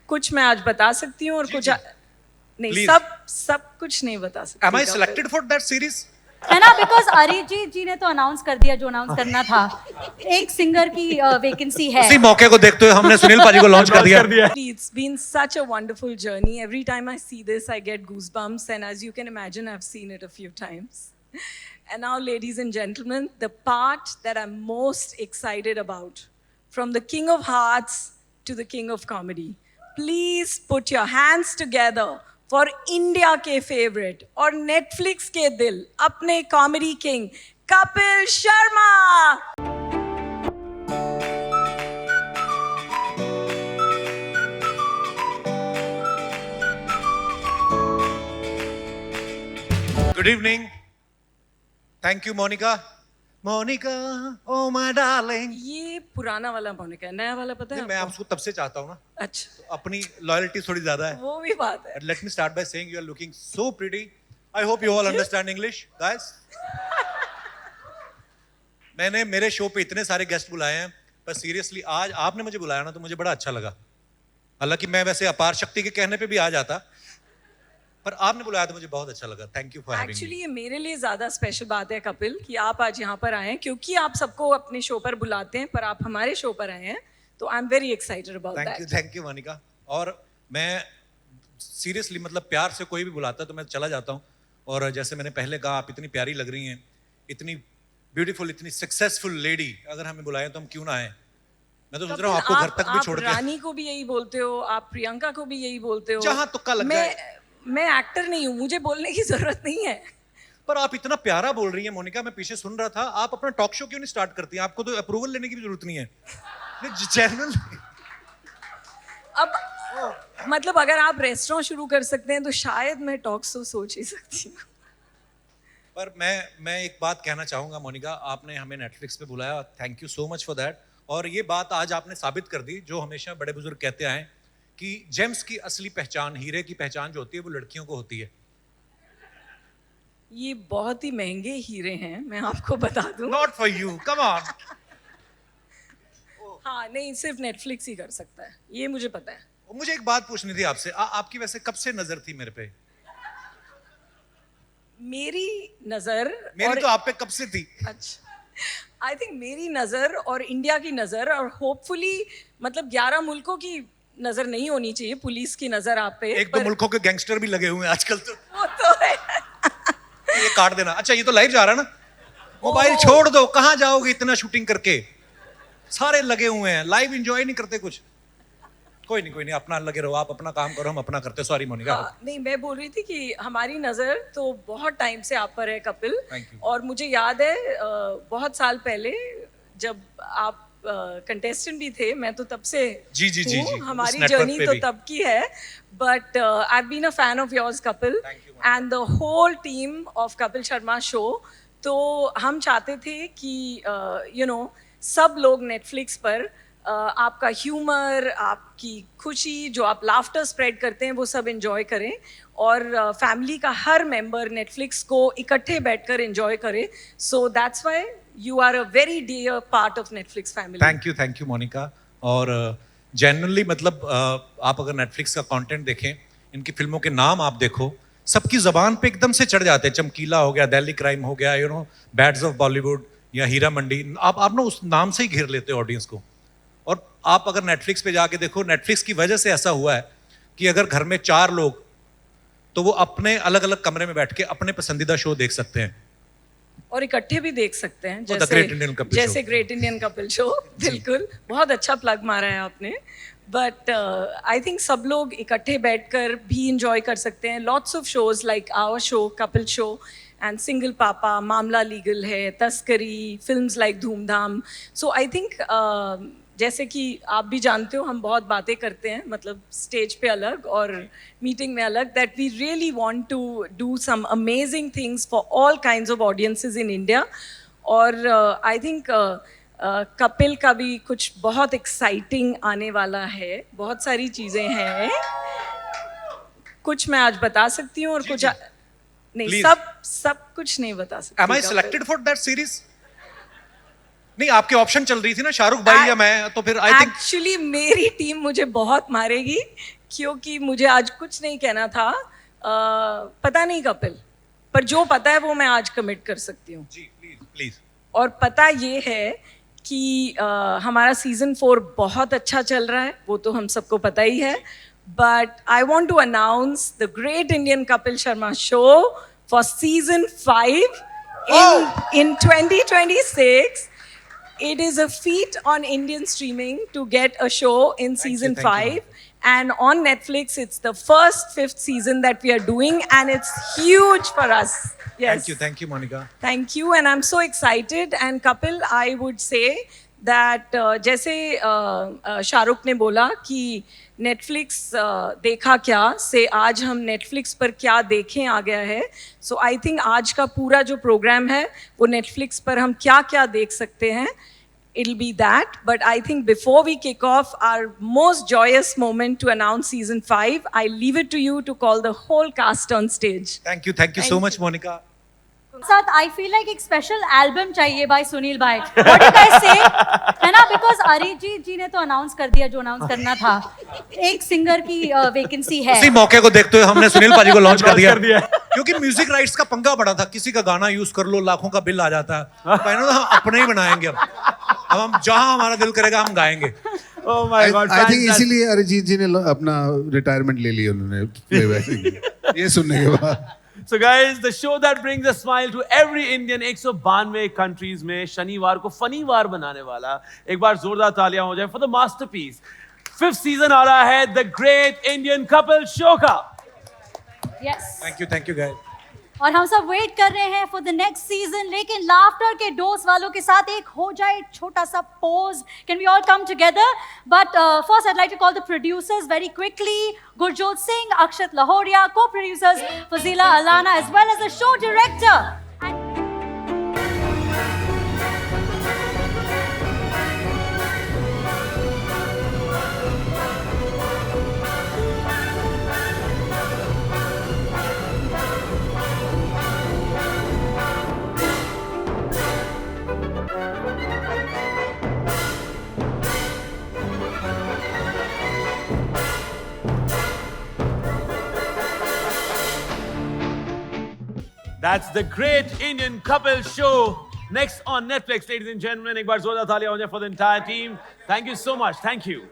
कुछ मैं आज बता सकती हूँ और कुछ नहीं, Please. सब कुछ नहीं बता सकती। Am I selected for that series? है ना, बिकॉज अरिजीत जी ने तो अनाउंस कर दिया जो अनाउंस करना था। एक सिंगर की वैकेंसी है। उसी मौके को देखते हुए हमने सुनील पाजी को लॉन्च कर दिया। It's been such a wonderful journey. Every time I see this, I get goosebumps, and as you can imagine, I've seen it a few times. And now, ladies and gentlemen, the part that I'm most excited about, from the King of Hearts to the King of Comedy, please put your hands together for India के favorite और Netflix के दिल, अपने comedy king, Kapil Sharma. Good evening. Thank you, Monica. Monica, oh my darling. ये पुराना वाला मोनिका है, नया वाला पता है मैं आपको? आपको तब से चाहता हूँ ना, अच्छा, तो अपनी लॉयल्टी थोड़ी ज्यादा है. वो भी बात है. Let me start by saying you are looking so pretty. I hope you all understand English, guys. मैंने मेरे शो पे इतने सारे गेस्ट बुलाए हैं, पर सीरियसली आज आपने मुझे बुलाया ना तो मुझे बड़ा अच्छा लगा. हालांकि मैं वैसे अपार शक्ति के कहने पे भी आ जाता, पर आपने बुलाया तो मुझे बहुत अच्छा लगा. Thank you for having actually me. ये मेरे लिए ज्यादा स्पेशल बात है कपिल कि आप आज यहाँ पर आए हैं, क्योंकि आप सबको अपने शो पर बुलाते हैं पर आप हमारे शो पर आए हैं, तो I am very excited about that. Thank you Monika. और मैं सीरियसली मतलब प्यार से कोई भी बुलाता है तो मैं चला जाता हूँ. और जैसे मैंने पहले कहा, आप इतनी प्यारी लग रही हैं, इतनी ब्यूटीफुल, इतनी सक्सेसफुल लेडी, अगर हमें बुलाएं तो हम क्यों ना आए. मैं तो सोच रहा हूँ आपको घर तक भी छोड़ के. रानी को भी यही बोलते हो, आप प्रियंका को भी यही बोलते हो. जहाँ तुक्का लग जाए. मैं एक्टर नहीं हूँ, मुझे बोलने की जरूरत नहीं है. पर आप इतना प्यारा बोल रही हैं मोनिका, मैं पीछे सुन रहा था. आप अपना टॉक शो क्यों नहीं स्टार्ट करती हैं? आपको तो अप्रूवल लेने की भी जरूरत नहीं है. जेन्युइनली. अब मतलब अगर आप रेस्टोरेंट शुरू कर सकते हैं तो शायद मैं टॉक शो सोच ही सकती हूँ. पर मैं एक बात कहना चाहूंगा मोनिका, आपने हमें नेटफ्लिक्स पे बुलाया, thank you so much for that. और ये बात आज आपने साबित कर दी जो हमेशा बड़े बुजुर्ग कहते आए कि जेम्स की असली पहचान, हीरे की पहचान जो होती है वो लड़कियों को होती है. ये बहुत ही महंगे हीरे हैं, मैं आपको बता दूं. Not for you, come on. हाँ नहीं, सिर्फ नेटफ्लिक्स ही कर सकता है, ये मुझे पता है. मुझे एक बात पूछनी थी आपसे. आपकी वैसे कब से नजर थी मेरे पे? मेरी नजर मेरी तो आप पे कब से थी. अच्छा, आई थिंक मेरी नजर और इंडिया की नजर और होपफुली मतलब 11 मुल्कों की नजर नहीं होनी चाहिए, पुलिस की नजर आप पे. एक दो मुल्कों के गैंगस्टर भी लगे हुए हैं आजकल तो. वो तो है. ये काट देना. अच्छा, ये तो लाइव जा रहा है ना. मोबाइल छोड़ दो, कहाँ जाओगे इतना शूटिंग करके. सारे लगे हुए हैं, लाइव एंजॉय नहीं करते कुछ. कोई नहीं, अपना लगे रहो, आप अपना काम करो, हम अपना करते. सॉरी मोनिका. नहीं, मैं बोल रही थी कि हमारी नज़र तो बहुत टाइम से आप पर है कपिल. Thank you. और मुझे याद है बहुत साल पहले जब आप कंटेस्टेंट भी थे, मैं तो तब से जी. हमारी उस जर्नी network पे तो भी. तब की है. But I have been a fan of yours Kapil and the whole team of Kapil Sharma show. तो हम चाहते थे कि यू नो सब लोग नेटफ्लिक्स पर आपका ह्यूमर, आपकी खुशी, जो आप लाफ्टर स्प्रेड करते हैं वो सब एंजॉय करें. और फैमिली का हर मेंबर नेटफ्लिक्स को इकट्ठे बैठकर एंजॉय करे. So that's why you are a very dear part of Netflix family. Thank you Monika. और जेन्युइनली मतलब आप अगर नेटफ्लिक्स का कंटेंट देखें, इनकी फिल्मों के नाम आप देखो, सबकी जबान पे एकदम से चढ़ जाते हैं. चमकीला हो गया, दिल्ली क्राइम हो गया, you know, bads of Bollywood या हीरा मंडी. आप ना उस नाम से ही घेर लेते हो ऑडियंस को. और आप अगर नेटफ्लिक्स पे जाके देखो, नेटफ्लिक्स की वजह से ऐसा हुआ है कि अगर घर में 4 लोग, तो वो अपने अलग अलग कमरे में बैठ के अपने पसंदीदा शो देख सकते हैं और इकट्ठे भी देख सकते हैं, The Great Indian Couple जैसे Show. Great Indian Kapil show. बिल्कुल, बहुत अच्छा प्लग मारा है आपने. बट आई थिंक सब लोग इकट्ठे बैठकर भी इंजॉय कर सकते हैं. Lots of shows like our show Kapil show and single papa, Maamla legal है, तस्करी, फिल्म्स लाइक धूमधाम. सो आई थिंक जैसे कि आप भी जानते हो, हम बहुत बातें करते हैं, मतलब स्टेज पे अलग और मीटिंग में अलग, that we really want to do some amazing things for all kinds of audiences in India. और आई थिंक कपिल का भी कुछ बहुत एक्साइटिंग आने वाला है. बहुत सारी चीज़ें हैं, कुछ मैं आज बता सकती हूँ और कुछ नहीं. Please. सब कुछ नहीं बता सकती. Am I selected for that series? नहीं, आपके ऑप्शन चल रही थी ना, शाहरुख भाई या मैं, तो फिर आई थिंक एक्चुअली मेरी टीम मुझे बहुत मारेगी क्योंकि मुझे आज कुछ नहीं कहना था। पता नहीं कपिल, पर जो पता है वो मैं आज कमिट कर सकती हूँ। जी प्लीज प्लीज। और पता ये है कि हमारा सीजन 4 बहुत अच्छा चल रहा है, वो तो हम सबको पता ही है। But I want to announce the great Indian Kapil Sharma show for season 5 in 2026. It is a feat on Indian streaming to get a show in season thank you. 5. And on Netflix, it's the first 5th season that we are doing, and it's huge for us. Yes. Thank you Monika. Thank you, and I'm so excited. And Kapil, I would say that जैसे शाहरुख ने बोला कि Netflix देखा क्या से आज हम Netflix पर क्या देखें आ गया है। सो आई थिंक आज का पूरा जो प्रोग्राम है वो नेटफ्लिक्स पर हम क्या क्या देख सकते हैं, it'll be that. But I think before we kick off our most joyous moment to announce season 5, I leave it to you to call the whole cast on stage. Thank you so much Monika. साथ I feel like एक special album चाहिए भाई सुनील भाई, what do guys से, है ना? Because Arijit जी ने तो अनाउंस कर दिया जो अनाउंस करना था। एक सिंगर की वैकेंसी है। इसी मौके को देखते हुए हमने सुनील पाजी को लॉन्च कर दिया क्योंकि म्यूजिक राइट्स का पंगा बड़ा था, किसी का गाना यूज कर लो लाखों का बिल आ जाता है। पहले तो हम अपने ही बनाएंगे, अब हम जहां हमारा दिल करेगा हम गाएंगे। Oh my God! I think इसीलिए अरिजीत जी ने अपना रिटायरमेंट ले लिया उन्होंने प्लेबैक ये सुनने के बाद। So guys, the show that brings a smile to every Indian 192 countries में शनिवार को फनीवार बनाने वाला, एक बार जोरदार तालियां हो जाए for the masterpiece. 5th season आ रहा है The Great Indian Couple Show का। Yes, thank you guys. और हम सब वेट कर रहे हैं फॉर द नेक्स्ट सीजन। लेकिन लाफ्टर के डोज वालों के साथ एक हो जाए छोटा सा pose, can we all come together? But first I'd like to call the producers very quickly. Gurjot Singh, Akshat Lahoria, co-producers Fazila Alana, as well as the show director. That's The Great Indian Couple Show. Next on Netflix, ladies and gentlemen. एक बार जोरदार तालियां हो जाए for the entire team. Thank you so much. Thank you.